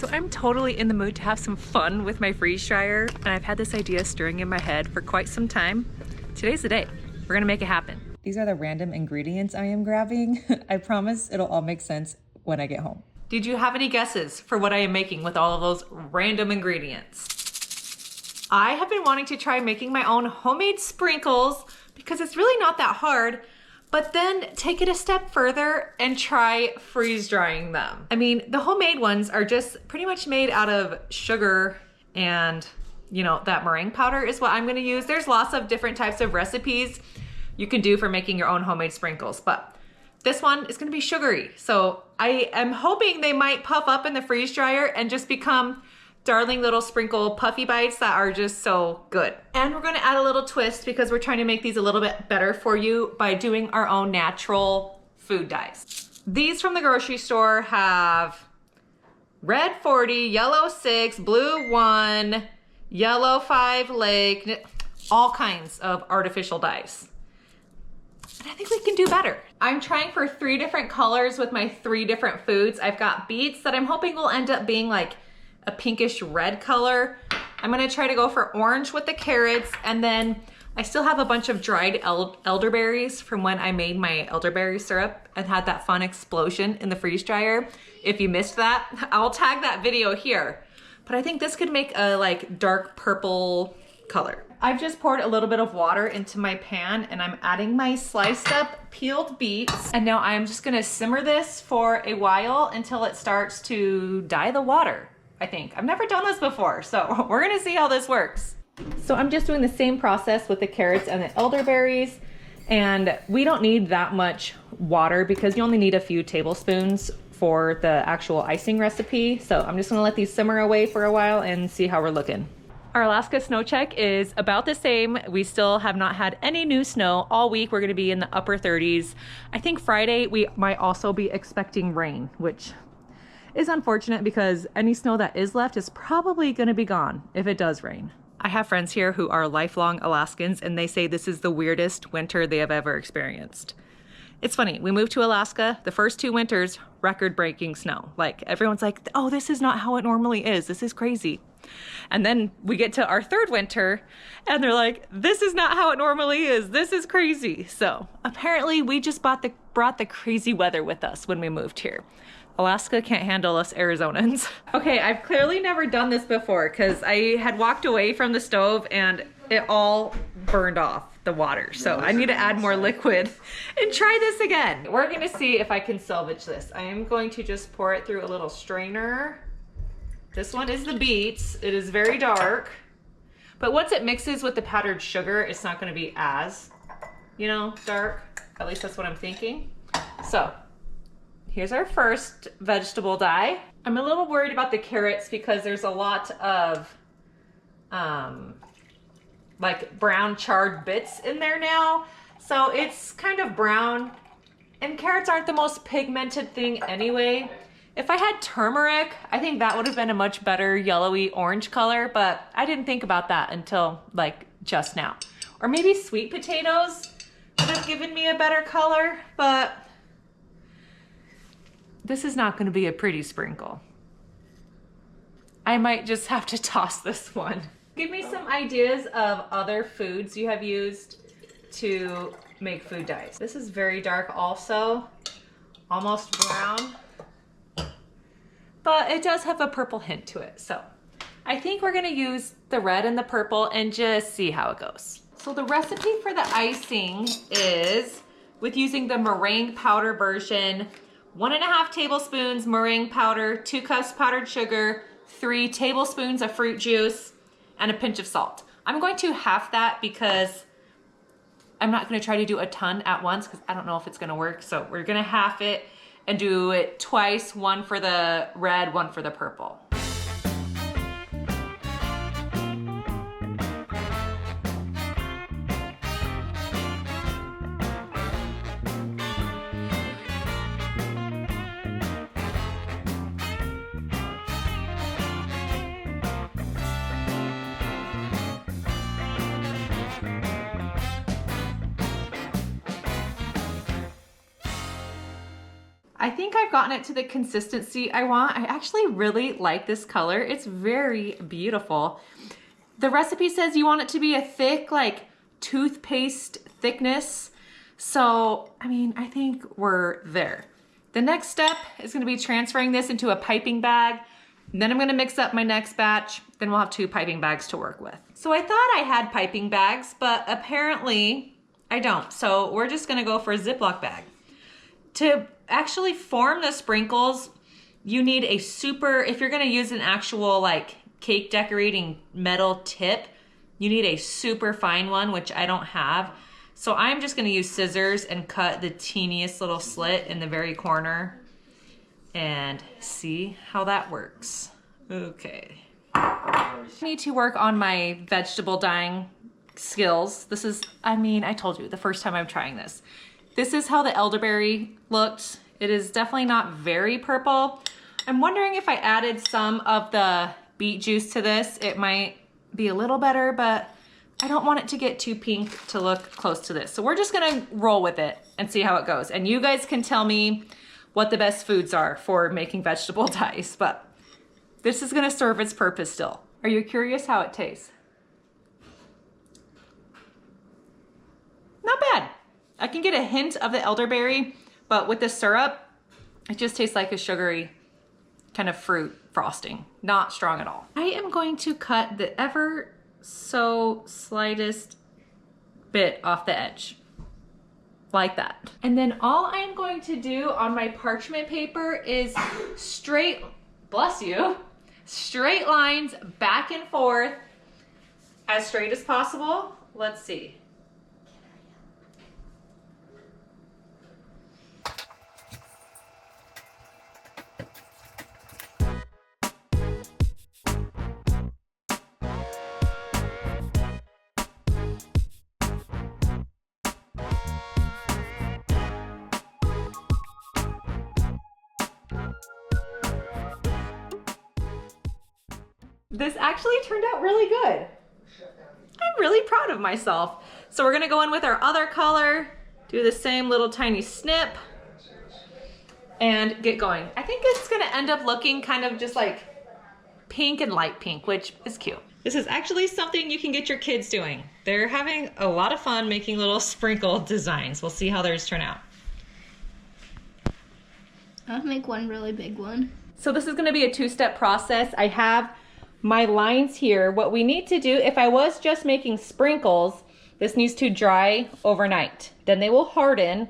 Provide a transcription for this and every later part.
So I'm totally in the mood to have some fun with my freeze dryer, and I've had this idea stirring in my head for quite some time. Today's the day. We're gonna make it happen. These are the random ingredients I am grabbing. I promise it'll all make sense when I get home. Did you have any guesses for what I am making with all of those random ingredients? I have been wanting to try making my own homemade sprinkles because it's really not that hard, but then take it a step further and try freeze drying them. I mean, the homemade ones are just pretty much made out of sugar and, you know, that meringue powder is what I'm gonna use. There's lots of different types of recipes you can do for making your own homemade sprinkles, but this one is gonna be sugary. So I am hoping they might puff up in the freeze dryer and just become darling little sprinkle puffy bites that are just so good. And we're gonna add a little twist because we're trying to make these a little bit better for you by doing our own natural food dyes. These from the grocery store have red 40, yellow 6, blue 1, yellow 5 lake, all kinds of artificial dyes. And I think we can do better. I'm trying for 3 different colors with my 3 different foods. I've got beets that I'm hoping will end up being like a pinkish red color. I'm gonna try to go for orange with the carrots, and then I still have a bunch of dried elderberries from when I made my elderberry syrup and had that fun explosion in the freeze dryer. If you missed that, I'll tag that video here. But I think this could make a like dark purple color. I've just poured a little bit of water into my pan and I'm adding my sliced up peeled beets. And now I'm just gonna simmer this for a while until it starts to dye the water. I think. I've never done this before, so we're gonna see how this works. So I'm just doing the same process with the carrots and the elderberries, and we don't need that much water because you only need a few tablespoons for the actual icing recipe. So I'm just gonna let these simmer away for a while and see how we're looking. Our Alaska snow check is about the same. We still have not had any new snow all week. We're gonna be in the upper 30s. I think Friday we might also be expecting rain, which is unfortunate because any snow that is left is probably gonna be gone if it does rain. I have friends here who are lifelong Alaskans and they say this is the weirdest winter they have ever experienced. It's funny, we moved to Alaska, the first 2 winters, record-breaking snow. Like everyone's like, oh, this is not how it normally is, this is crazy. And then we get to our 3rd winter and they're like, this is not how it normally is, this is crazy. So apparently we just brought the crazy weather with us when we moved here. Alaska can't handle us Arizonans. Okay, I've clearly never done this before because I had walked away from the stove and it all burned off the water. So I need to add more liquid and try this again. We're gonna see if I can salvage this. I am going to just pour it through a little strainer. This one is the beets. It is very dark, but once it mixes with the powdered sugar, it's not gonna be as, you know, dark. At least that's what I'm thinking. So here's our first vegetable dye. I'm a little worried about the carrots because there's a lot of like brown charred bits in there now. So it's kind of brown, and carrots aren't the most pigmented thing anyway. If I had turmeric, I think that would have been a much better yellowy orange color, but I didn't think about that until like just now. Or maybe sweet potatoes would have given me a better color, but this is not going to be a pretty sprinkle. I might just have to toss this one. Give me some ideas of other foods you have used to make food dyes. This is very dark also, almost brown, but it does have a purple hint to it. So I think we're gonna use the red and the purple and just see how it goes. So the recipe for the icing is with using the meringue powder version, 1.5 tablespoons meringue powder, 2 cups powdered sugar, 3 tablespoons of fruit juice, and a pinch of salt. I'm going to half that because I'm not gonna try to do a ton at once because I don't know if it's gonna work. So we're gonna half it and do it twice, 1 for the red, 1 for the purple. I think I've gotten it to the consistency I want. I actually really like this color. It's very beautiful. The recipe says you want it to be a thick, like toothpaste thickness. So, I mean, I think we're there. The next step is gonna be transferring this into a piping bag. Then I'm gonna mix up my next batch. Then we'll have 2 piping bags to work with. So I thought I had piping bags, but apparently I don't. So we're just gonna go for a Ziploc bag. To actually form the sprinkles, you need a if you're gonna use an actual like cake decorating metal tip, you need a super fine one, which I don't have. So I'm just gonna use scissors and cut the teeniest little slit in the very corner and see how that works. Okay. I need to work on my vegetable dyeing skills. This is, I mean, I told you the first time I'm trying this. This is how the elderberry looked. It is definitely not very purple. I'm wondering if I added some of the beet juice to this, it might be a little better, but I don't want it to get too pink to look close to this. So we're just gonna roll with it and see how it goes. And you guys can tell me what the best foods are for making vegetable dyes, but this is gonna serve its purpose still. Are you curious how it tastes? Not bad. I can get a hint of the elderberry, but with the syrup, it just tastes like a sugary kind of fruit frosting. Not strong at all. I am going to cut the ever so slightest bit off the edge. Like that. And then all I'm going to do on my parchment paper is straight, bless you, straight lines back and forth as straight as possible. Let's see. This actually turned out really good. I'm really proud of myself. So we're gonna go in with our other color, do the same little tiny snip, and get going. I think it's gonna end up looking kind of just like pink and light pink, which is cute. This is actually something you can get your kids doing. They're having a lot of fun making little sprinkle designs. We'll see how theirs turn out. I'll make one really big one. So this is gonna be a 2-step process. I have my lines here. What we need to do, if I was just making sprinkles, this needs to dry overnight. Then they will harden.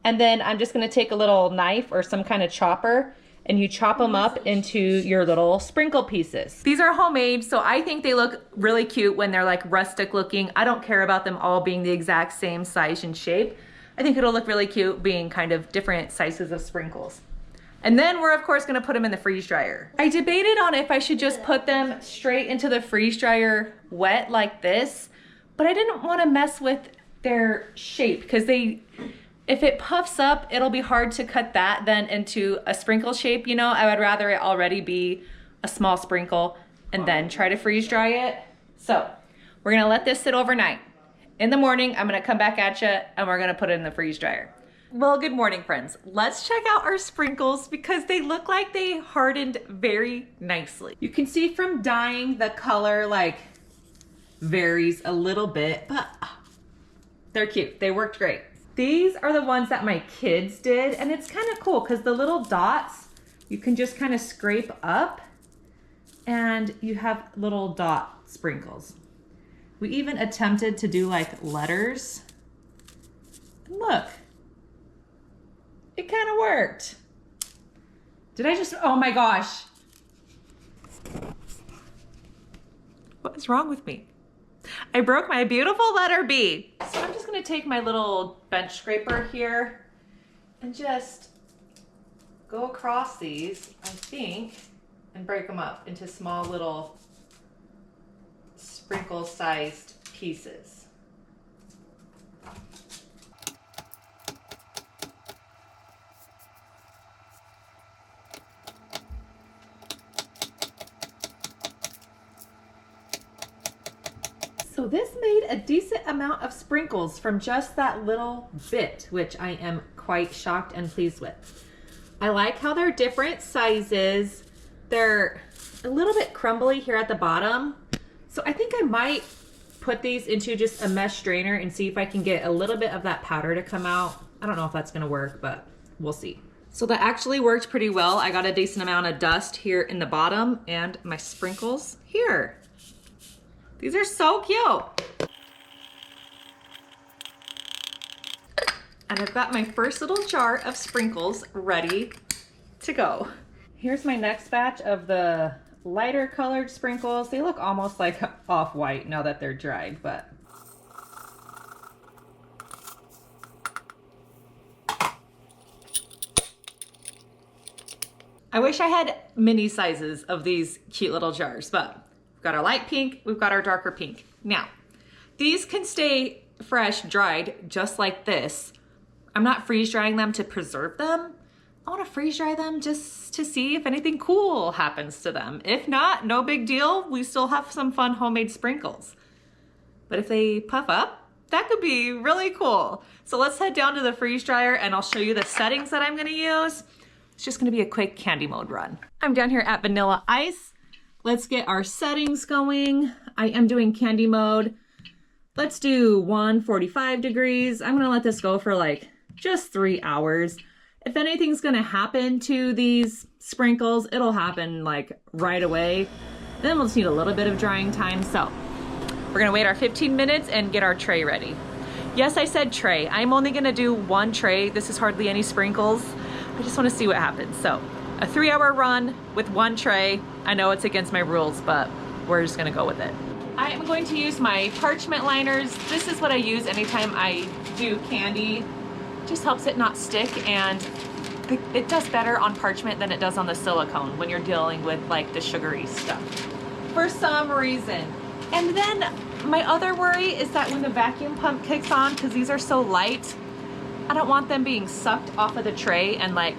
And then I'm just gonna take a little knife or some kind of chopper and you chop them up into your little sprinkle pieces. These are homemade, so I think they look really cute when they're like rustic looking. I don't care about them all being the exact same size and shape. I think it'll look really cute being kind of different sizes of sprinkles. And then we're of course gonna put them in the freeze dryer. I debated on if I should just put them straight into the freeze dryer wet like this, but I didn't wanna mess with their shape because if it puffs up, it'll be hard to cut that then into a sprinkle shape, you know? I would rather it already be a small sprinkle and then try to freeze dry it. So we're gonna let this sit overnight. In the morning, I'm gonna come back at you and we're gonna put it in the freeze dryer. Well, good morning, friends. Let's check out our sprinkles because they look like they hardened very nicely. You can see from dyeing the color like varies a little bit, but they're cute. They worked great. These are the ones that my kids did, and it's kind of cool because the little dots, you can just kind of scrape up and you have little dot sprinkles. We even attempted to do like letters. Look. It kind of worked. Did I just, oh my gosh. What is wrong with me? I broke my beautiful letter B. So I'm just gonna take my little bench scraper here and just go across these, I think, and break them up into small little sprinkle-sized pieces. So this made a decent amount of sprinkles from just that little bit, which I am quite shocked and pleased with. I like how they're different sizes. They're a little bit crumbly here at the bottom. So I think I might put these into just a mesh strainer and see if I can get a little bit of that powder to come out. I don't know if that's gonna work, but we'll see. So that actually worked pretty well. I got a decent amount of dust here in the bottom and my sprinkles here. These are so cute. And I've got my first little jar of sprinkles ready to go. Here's my next batch of the lighter colored sprinkles. They look almost like off-white now that they're dried, but I wish I had mini sizes of these cute little jars, but we've got our light pink, we've got our darker pink. Now, these can stay fresh dried just like this. I'm not freeze drying them to preserve them. I want to freeze dry them just to see if anything cool happens to them. If not, no big deal. We still have some fun homemade sprinkles. But if they puff up, that could be really cool. So let's head down to the freeze dryer and I'll show you the settings that I'm going to use. It's just going to be a quick candy mode run. I'm down here at Vanilla Ice. Let's get our settings going. I am doing candy mode. Let's do 145 degrees. I'm going to let this go for like just 3 hours. If anything's gonna happen to these sprinkles, it'll happen like right away. Then we'll just need a little bit of drying time. So we're gonna wait our 15 minutes and get our tray ready. Yes, I said tray. I'm only gonna do one tray. This is hardly any sprinkles. I just wanna see what happens. So a 3-hour run with one tray. I know it's against my rules, but we're just gonna go with it. I am going to use my parchment liners. This is what I use anytime I do candy. Just helps it not stick, and it does better on parchment than it does on the silicone when you're dealing with like the sugary stuff for some reason. And then my other worry is that when the vacuum pump kicks on, because these are so light, I don't want them being sucked off of the tray and like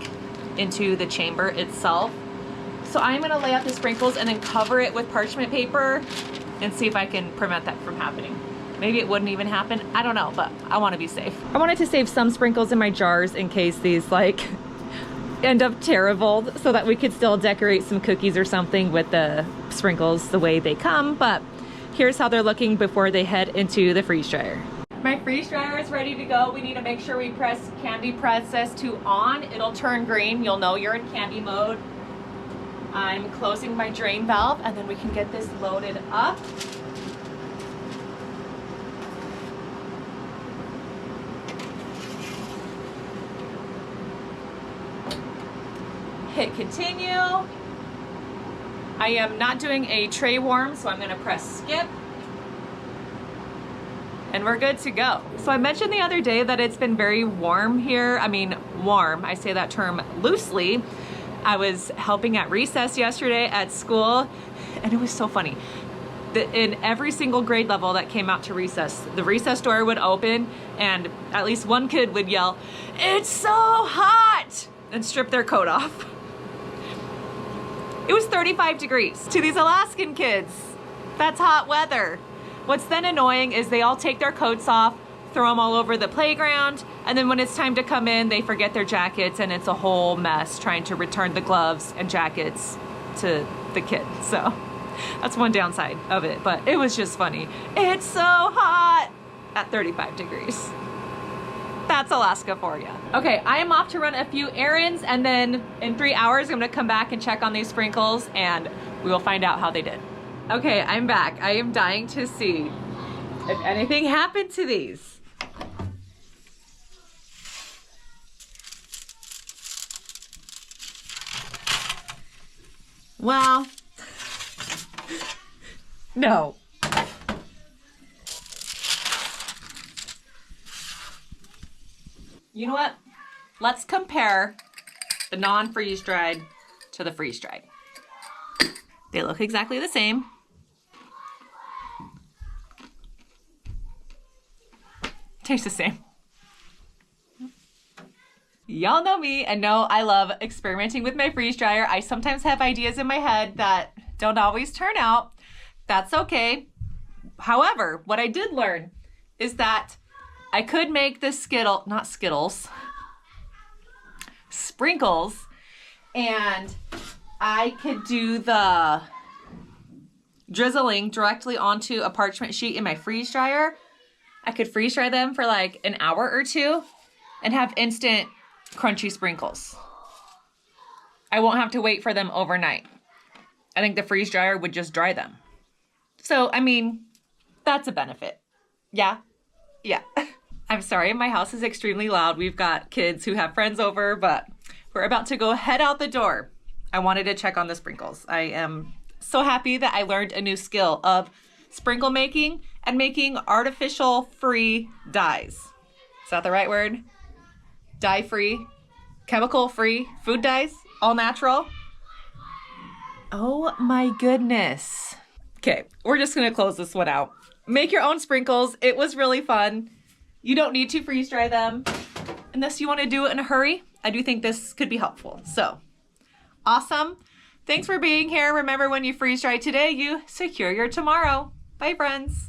into the chamber itself. So I'm gonna lay out the sprinkles and then cover it with parchment paper and see if I can prevent that from happening. Maybe it wouldn't even happen. I don't know, but I want to be safe. I wanted to save some sprinkles in my jars in case these like end up terrible, so that we could still decorate some cookies or something with the sprinkles the way they come. But here's how they're looking before they head into the freeze dryer. My freeze dryer is ready to go. We need to make sure we press Candy Princess to on. It'll turn green. You'll know you're in candy mode. I'm closing my drain valve and then we can get this loaded up. Hit continue. I am not doing a tray warm, so I'm gonna press skip. And we're good to go. So I mentioned the other day that it's been very warm here. I mean, warm, I say that term loosely. I was helping at recess yesterday at school, and it was so funny. In every single grade level that came out to recess, the recess door would open and at least one kid would yell, "It's so hot!" and strip their coat off. It was 35 degrees. To these Alaskan kids, that's hot weather. What's then annoying is they all take their coats off, throw them all over the playground, and then when it's time to come in, they forget their jackets and it's a whole mess trying to return the gloves and jackets to the kid. So that's one downside of it, but it was just funny. It's so hot at 35 degrees. That's Alaska for you. Okay, I am off to run a few errands, and then in 3 hours, I'm gonna come back and check on these sprinkles and we will find out how they did. Okay, I'm back. I am dying to see if anything happened to these. Well, no. You know what? Let's compare the non-freeze dried to the freeze dried. They look exactly the same. Tastes the same. Y'all know me and know I love experimenting with my freeze dryer. I sometimes have ideas in my head that don't always turn out. That's okay. However, what I did learn is that I could make the sprinkles and I could do the drizzling directly onto a parchment sheet in my freeze dryer. I could freeze dry them for like an hour or two and have instant crunchy sprinkles. I won't have to wait for them overnight. I think the freeze dryer would just dry them. So, I mean, that's a benefit. Yeah? Yeah. I'm sorry, my house is extremely loud. We've got kids who have friends over, but we're about to go head out the door. I wanted to check on the sprinkles. I am so happy that I learned a new skill of sprinkle making and making artificial free dyes. Is that the right word? Dye free, chemical free, food dyes, all natural. Oh my goodness. Okay, we're just gonna close this one out. Make your own sprinkles. It was really fun. You don't need to freeze dry them unless you want to do it in a hurry. I do think this could be helpful. So, awesome. Thanks for being here. Remember, when you freeze dry today, you secure your tomorrow. Bye, friends.